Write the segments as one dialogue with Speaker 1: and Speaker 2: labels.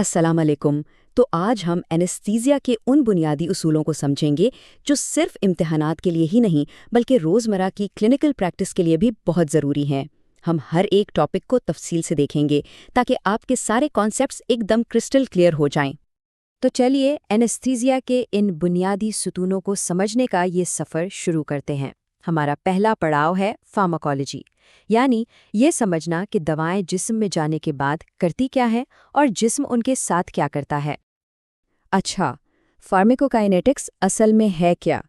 Speaker 1: السلام علیکم۔ تو آج ہم اینستھیزیا کے ان بنیادی اصولوں کو سمجھیں گے جو صرف امتحانات کے لیے ہی نہیں بلکہ روزمرہ کی کلینکل پریکٹس کے لیے بھی بہت ضروری ہیں۔ ہم ہر ایک ٹاپک کو تفصیل سے دیکھیں گے تاکہ آپ کے سارے کانسیپٹس ایک دم کرسٹل کلیئر ہو جائیں۔ تو چلیے اینستھیزیا کے ان بنیادی ستونوں کو سمجھنے کا یہ سفر شروع کرتے ہیں۔ ہمارا پہلا پڑاؤ ہے فارماکالوجی، یعنی یہ سمجھنا کہ دوائیں جسم میں جانے کے بعد کرتی کیا ہیں اور جسم ان کے ساتھ کیا کرتا ہے۔ اچھا، فارمیکوکائنیٹکس اصل میں ہے کیا؟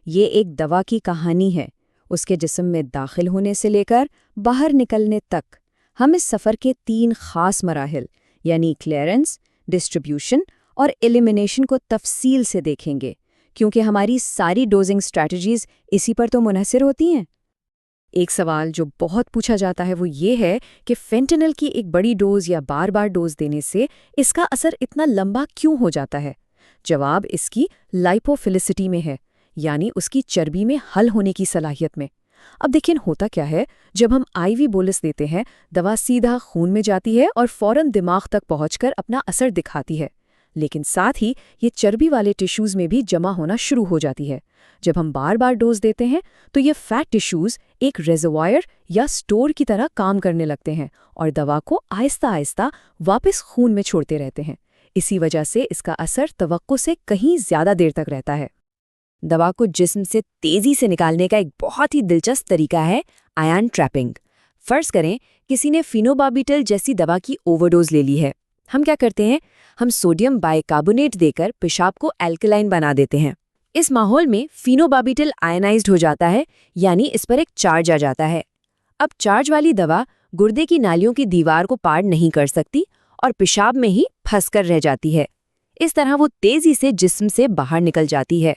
Speaker 1: یہ ایک دوا کی کہانی ہے، اس کے جسم میں داخل ہونے سے لے کر باہر نکلنے تک۔ ہم اس سفر کے 3 خاص مراحل یعنی کلیئرنس، ڈسٹریبیوشن اور ایلیمینیشن کو تفصیل سے دیکھیں گے، کیونکہ ہماری ساری ڈوزنگ اسٹریٹجیز اسی پر تو منحصر ہوتی ہیں۔ ایک سوال جو بہت پوچھا جاتا ہے وہ یہ ہے کہ فینٹنل کی ایک بڑی ڈوز یا بار بار ڈوز دینے سے اس کا اثر اتنا لمبا کیوں ہو جاتا ہے؟ جواب اس کی لائپوفیلسٹی میں ہے، یعنی اس کی چربی میں حل ہونے کی صلاحیت میں۔ اب دیکھیں ہوتا کیا ہے، جب ہم آئی وی بولس دیتے ہیں، دوا سیدھا خون میں جاتی ہے اور فوراً دماغ تک پہنچ کر اپنا اثر دکھاتی ہے، لیکن ساتھ ہی یہ چربی والے ٹیشوز میں بھی جمع ہونا شروع ہو جاتی ہے۔ جب ہم بار بار ڈوز دیتے ہیں تو یہ فیٹ ٹیشوز ایک ریزروائر یا سٹور کی طرح کام کرنے لگتے ہیں اور دوا کو آہستہ آہستہ واپس خون میں چھوڑتے رہتے ہیں۔ اسی وجہ سے اس کا اثر توقع سے کہیں زیادہ دیر تک رہتا ہے۔ دوا کو جسم سے تیزی سے نکالنے کا ایک بہت ہی دلچسپ طریقہ ہے آئن ٹریپنگ۔ فرض کریں کسی نے فینوباربیٹل جیسی دوا کی اوور ڈوز لے لی ہے۔ ہم کیا کرتے ہیں؟ ہم سوڈیم بائی کاربونیٹ دے کر پیشاب کو الکلائن بنا دیتے ہیں۔ اس ماحول میں فینوباربیٹل آئنائزڈ ہو جاتا ہے، یعنی اس پر ایک چارج آ جاتا ہے۔ اب چارج والی دوا گردے کی نالیوں کی دیوار کو پار نہیں کر سکتی اور پیشاب میں ہی پھنس کر رہ جاتی ہے۔ اس طرح وہ تیزی سے جسم سے باہر نکل جاتی ہے۔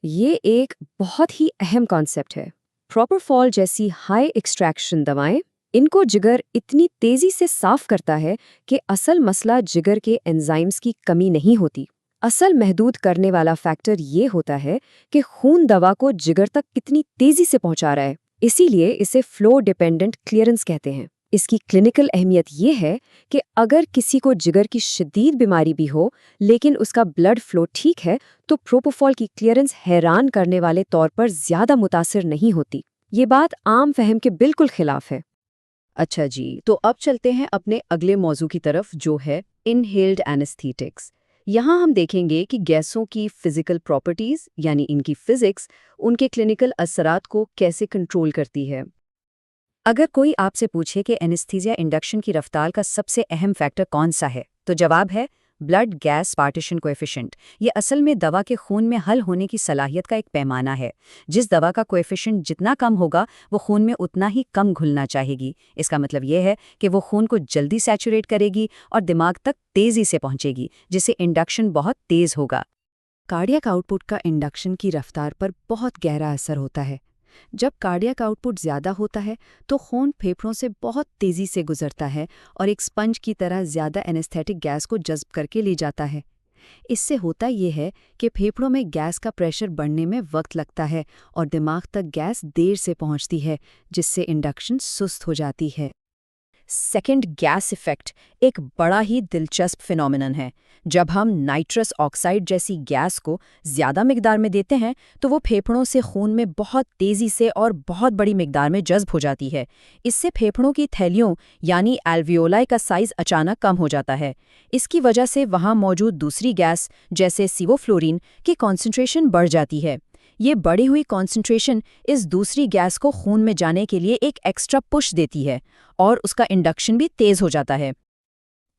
Speaker 1: یہ ایک بہت ہی اہم کانسیپٹ ہے۔ پروپرفال جیسی ہائی ایکسٹریکشن دوائیں، ان کو جگر اتنی تیزی سے صاف کرتا ہے کہ اصل مسئلہ جگر کے انزائمز کی کمی نہیں ہوتی۔ اصل محدود کرنے والا فیکٹر یہ ہوتا ہے کہ خون دوا کو جگر تک کتنی تیزی سے پہنچا رہا ہے۔ اسی لیے اسے فلو ڈیپینڈنٹ کلیئرنس کہتے ہیں۔ اس کی کلینکل اہمیت یہ ہے کہ اگر کسی کو جگر کی شدید بیماری بھی ہو لیکن اس کا بلڈ فلو ٹھیک ہے تو پروپوفول کی کلیئرنس حیران کرنے والے طور پر زیادہ متاثر نہیں ہوتی۔ یہ بات عام فہم کے بالکل خلاف ہے۔ اچھا جی، تو اب چلتے ہیں اپنے اگلے موضوع کی طرف جو ہے انہیلڈ اینستھیٹکس۔ یہاں ہم دیکھیں گے کہ گیسوں کی فزیکل پراپرٹیز یعنی ان کی فزکس ان کے کلینکل اثرات کو کیسے کنٹرول کرتی ہے۔ اگر کوئی آپ سے پوچھے کہ اینستھیزیا انڈکشن کی رفتار کا سب سے اہم فیکٹر کون سا ہے تو جواب ہے بلڈ گیس پارٹیشن کوایفیشنٹ۔ یہ اصل میں دوا کے خون میں حل ہونے کی صلاحیت کا ایک پیمانہ ہے۔ جس دوا کا کوایفیشنٹ جتنا کم ہوگا وہ خون میں اتنا ہی کم گھلنا چاہے گی۔ اس کا مطلب یہ ہے کہ وہ خون کو جلدی سیچوریٹ کرے گی اور دماغ تک تیزی سے پہنچے گی، جس سے انڈکشن بہت تیز ہوگا۔ کارڈیاک آؤٹ پٹ کا انڈکشن کی رفتار پر بہت گہرا اثر ہوتا ہے۔ جب کارڈیاک آؤٹ پٹ زیادہ ہوتا ہے تو خون پھیپھڑوں سے بہت تیزی سے گزرتا ہے اور ایک سپنج کی طرح زیادہ اینستھیٹک گیس کو جذب کر کے لے جاتا ہے۔ اس سے ہوتا یہ ہے کہ پھیپھڑوں میں گیس کا پریشر بڑھنے میں وقت لگتا ہے اور دماغ تک گیس دیر سے پہنچتی ہے، جس سے انڈکشن سست ہو جاتی ہے۔ سیکنڈ گیس ایفیکٹ ایک بڑا ہی دلچسپ فینومینن ہے۔ جب ہم نائٹرس آکسائڈ جیسی گیس کو زیادہ مقدار میں دیتے ہیں تو وہ پھیپھڑوں سے خون میں بہت تیزی سے اور بہت بڑی مقدار میں جذب ہو جاتی ہے۔ اس سے پھیپھڑوں کی تھیلیوں یعنی الویولائی کا سائز اچانک کم ہو جاتا ہے۔ اس کی وجہ سے وہاں موجود دوسری گیس جیسے سیوفلورین کی کانسنٹریشن بڑھ جاتی ہے۔ یہ بڑھی ہوئی کانسنٹریشن اس دوسری گیس کو خون میں جانے کے لیے ایک ایکسٹرا پش دیتی ہے اور اس کا انڈکشن بھی تیز ہو جاتا ہے۔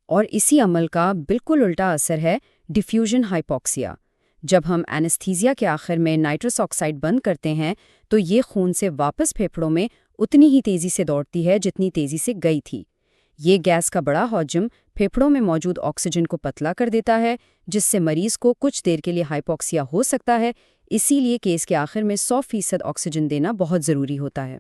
Speaker 1: اور اسی عمل کا بالکل الٹا اثر ہے ڈیفیوژن ہائپوکسیا۔ جب ہم اینستھیزیا کے آخر میں نائٹرس آکسائڈ بند کرتے ہیں تو یہ خون سے واپس پھیپھڑوں میں اتنی ہی تیزی سے دوڑتی ہے جتنی تیزی سے گئی تھی۔ یہ گیس کا بڑا حجم پھیپھڑوں میں موجود آکسیجن کو پتلا کر دیتا ہے، جس سے مریض کو کچھ دیر کے لیے ہائپوکسیا ہو سکتا ہے۔ اسی لیے کیس کے آخر میں 100% آکسیجن دینا بہت ضروری ہوتا ہے۔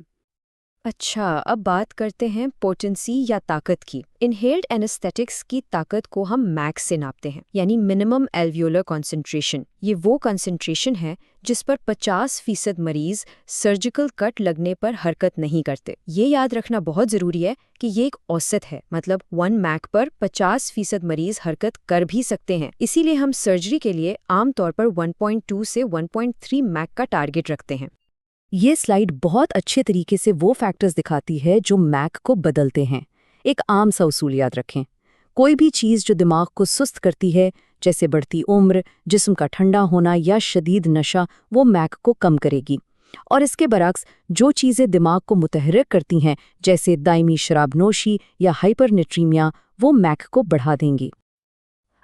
Speaker 1: اچھا، اب بات کرتے ہیں پوٹنسی یا طاقت کی۔ انہیلڈ اینستھیٹکس کی طاقت کو ہم میکس سے ناپتے ہیں، یعنی منیمم ایلویولر کنسنٹریشن۔ یہ وہ کنسنٹریشن ہے جس پر 50% مریض سرجیکل کٹ لگنے پر حرکت نہیں کرتے۔ یہ یاد رکھنا بہت ضروری ہے کہ یہ ایک اوسط ہے، مطلب 1 میک پر 50% مریض حرکت کر بھی سکتے ہیں۔ اسی لیے ہم سرجری کے لیے عام طور پر 1.2 سے 1.3 میک کا ٹارگٹ رکھتے ہیں۔
Speaker 2: یہ سلائیڈ بہت اچھے طریقے سے وہ فیکٹرز دکھاتی ہے جو میک کو بدلتے ہیں۔ ایک عام سا اصول یاد رکھیں، کوئی بھی چیز جو دماغ کو سست کرتی ہے، جیسے بڑھتی عمر، جسم کا ٹھنڈا ہونا یا شدید نشہ، وہ میک کو کم کرے گی، اور اس کے برعکس جو چیزیں دماغ کو متحرک کرتی ہیں، جیسے دائمی شراب نوشی یا ہائپرنیٹریمیا، وہ میک کو بڑھا دیں گی۔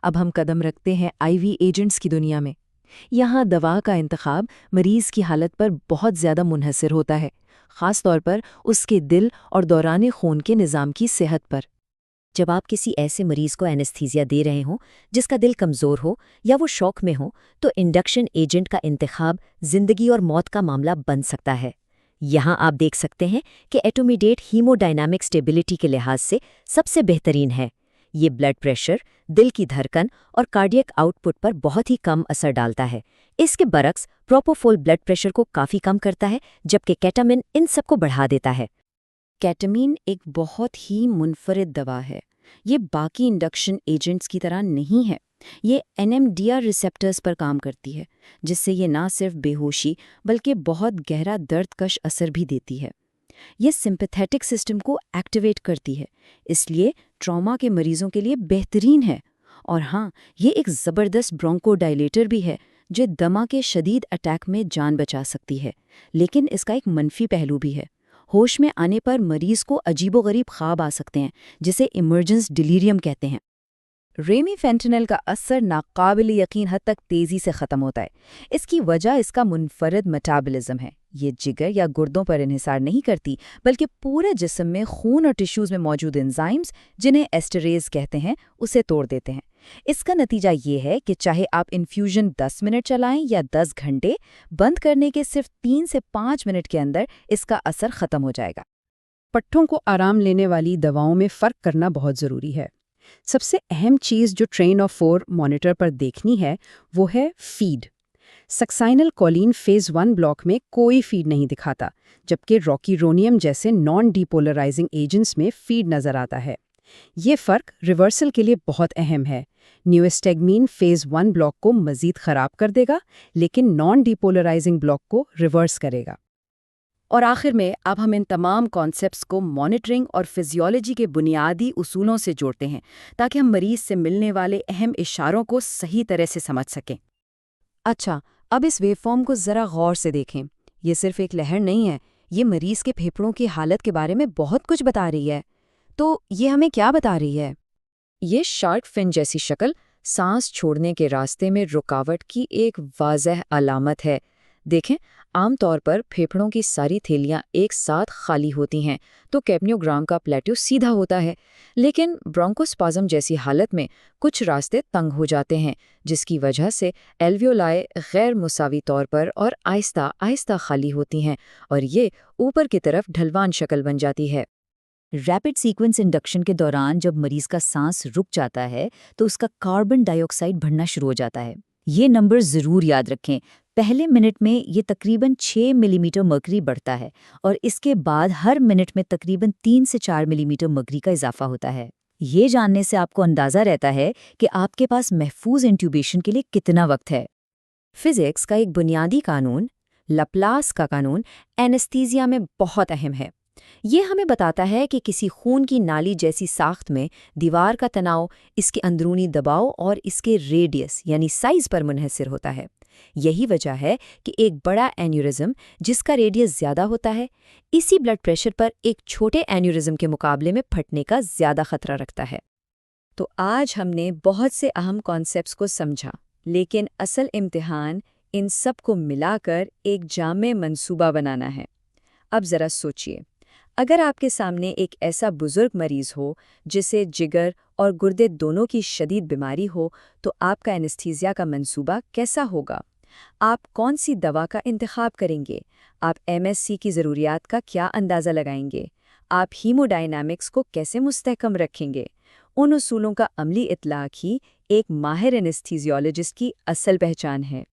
Speaker 2: اب ہم قدم رکھتے ہیں آئی وی ایجنٹس کی دنیا میں۔ یہاں دوا کا انتخاب مریض کی حالت پر بہت زیادہ منحصر ہوتا ہے، خاص طور پر اس کے دل اور دوران خون کے نظام کی صحت پر۔
Speaker 1: جب آپ کسی ایسے مریض کو اینستھیزیا دے رہے ہوں جس کا دل کمزور ہو یا وہ شوک میں ہو، تو انڈکشن ایجنٹ کا انتخاب زندگی اور موت کا معاملہ بن سکتا ہے۔ یہاں آپ دیکھ سکتے ہیں کہ ایٹومیڈیٹ ہیمو ڈائنامک اسٹیبلٹی کے لحاظ سے سب سے بہترین ہے۔ یہ بلڈ پریشر، دل کی دھڑکن اور کارڈیک آؤٹ پٹ پر بہت ہی کم اثر ڈالتا ہے۔ اس کے برعکس پروپوفول بلڈ پریشر کو کافی کم کرتا ہے، جبکہ کیٹامین ان سب کو بڑھا دیتا ہے۔ کیٹامین ایک بہت ہی منفرد دوا ہے۔ یہ باقی انڈکشن ایجنٹس کی طرح نہیں ہے۔ یہ NMDA ریسیپٹرز پر کام کرتی ہے، جس سے یہ نہ صرف بے ہوشی بلکہ بہت گہرا درد کش اثر بھی دیتی ہے۔ یہ سمپیتھیٹک سسٹم کو ایکٹیویٹ کرتی ہے، اس لیے ٹراما کے مریضوں کے لیے بہترین ہے۔ اور ہاں، یہ ایک زبردست برونکو ڈائلیٹر بھی ہے جو دمہ کے شدید اٹیک میں جان بچا سکتی ہے، لیکن اس کا ایک منفی پہلو بھی ہے۔ ہوش میں آنے پر مریض کو عجیب و غریب خواب آ سکتے ہیں، جسے ایمرجنس ڈیلیریم کہتے ہیں۔
Speaker 2: ریمی فینٹنل کا اثر ناقابل یقین حد تک تیزی سے ختم ہوتا ہے۔ اس کی وجہ اس کا منفرد میٹابولزم ہے۔ یہ جگر یا گردوں پر انحصار نہیں کرتی، بلکہ پورے جسم میں خون اور ٹیشوز میں موجود انزائمز، جنہیں ایسٹریز کہتے ہیں، اسے توڑ دیتے ہیں۔ اس کا نتیجہ یہ ہے کہ چاہے آپ انفیوژن 10 منٹ چلائیں یا 10 گھنٹے، بند کرنے کے صرف 3 سے 5 منٹ کے اندر اس کا اثر ختم ہو جائے گا۔ پٹھوں کو آرام لینے والی دواؤں میں فرق کرنا بہت ضروری ہے۔ سب سے اہم چیز جو ٹرین آف 4 مانیٹر پر دیکھنی ہے وہ ہے فیڈ۔ سکسائنل کولین فیز 1 بلاک میں کوئی فیڈ نہیں دکھاتا، جبکہ روکیرونیم جیسے نان ڈیپولرائزنگ ایجنٹس میں فیڈ نظر آتا ہے۔ یہ فرق ریورسل کے لیے بہت اہم ہے۔ نیوسٹیگمین فیز 1 بلاک کو مزید خراب کر دے گا، لیکن نان ڈیپولرائزنگ بلاک کو ریورس کرے گا۔ اور آخر میں اب ہم ان تمام کانسیپٹس کو مانیٹرنگ اور فزیولوجی کے بنیادی اصولوں سے جوڑتے ہیں، تاکہ ہم مریض سے ملنے والے اہم اشاروں کو صحیح طرح سے سمجھ سکیں۔ اچھا، اب اس ویو فارم کو ذرا غور سے دیکھیں۔ یہ صرف ایک لہر نہیں ہے، یہ مریض کے پھیپھڑوں کی حالت کے بارے میں بہت کچھ بتا رہی ہے۔ تو یہ ہمیں کیا بتا رہی ہے؟
Speaker 1: یہ شارک فن جیسی شکل سانس چھوڑنے کے راستے میں رکاوٹ کی ایک واضح علامت ہے۔ دیکھیں، عام طور پر پھیپھڑوں کی ساری تھیلیاں ایک ساتھ خالی ہوتی ہیں تو کیپنیوگرام کا پلیٹو سیدھا ہوتا ہے، لیکن برونکوسپازم جیسی حالت میں کچھ راستے تنگ ہو جاتے ہیں، جس کی وجہ سے ایلویولائی غیر مساوی طور پر اور آہستہ آہستہ خالی ہوتی ہیں، اور یہ اوپر کی طرف ڈھلوان شکل بن جاتی ہے۔ ریپڈ سیکوینس انڈکشن کے دوران جب مریض کا سانس رک جاتا ہے تو اس کا کاربن ڈائی آکسائڈ بڑھنا شروع ہو جاتا ہے۔ یہ نمبر ضرور یاد رکھیں۔ پہلے منٹ میں یہ تقریباً 6 ملی میٹر مرکری بڑھتا ہے، اور اس کے بعد ہر منٹ میں تقریباً 3 سے 4 ملی میٹر مرکری کا اضافہ ہوتا ہے۔ یہ جاننے سے آپ کو اندازہ رہتا ہے کہ آپ کے پاس محفوظ انٹیوبیشن کے لیے کتنا وقت ہے۔ فزکس کا ایک بنیادی قانون، لپلاس کا قانون، اینستھیزیا میں بہت اہم ہے۔ یہ ہمیں بتاتا ہے کہ کسی خون کی نالی جیسی ساخت میں دیوار کا تناؤ اس کے اندرونی دباؤ اور اس کے ریڈیس یعنی سائز پر منحصر ہوتا ہے۔ یہی وجہ ہے کہ ایک بڑا اینیورزم جس کا ریڈیس زیادہ ہوتا ہے، اسی بلڈ پریشر پر ایک چھوٹے اینیورزم کے مقابلے میں پھٹنے کا زیادہ خطرہ رکھتا ہے۔ تو آج ہم نے بہت سے اہم کانسیپٹس کو سمجھا، لیکن اصل امتحان ان سب کو ملا کر ایک جامع منصوبہ بنانا ہے۔ اب ذرا سوچئے، اگر آپ کے سامنے ایک ایسا بزرگ مریض ہو جسے جگر اور گردے دونوں کی شدید بیماری ہو، تو آپ کا اینستھیزیا کا منصوبہ کیسا ہوگا؟
Speaker 2: آپ کون سی دوا کا انتخاب کریں گے؟ آپ MSC کی ضروریات کا کیا اندازہ لگائیں گے؟ آپ ہیموڈائنامکس کو کیسے مستحکم رکھیں گے؟ ان اصولوں کا عملی اطلاق ہی ایک ماہر اینستھیزیولوجسٹ کی اصل پہچان ہے۔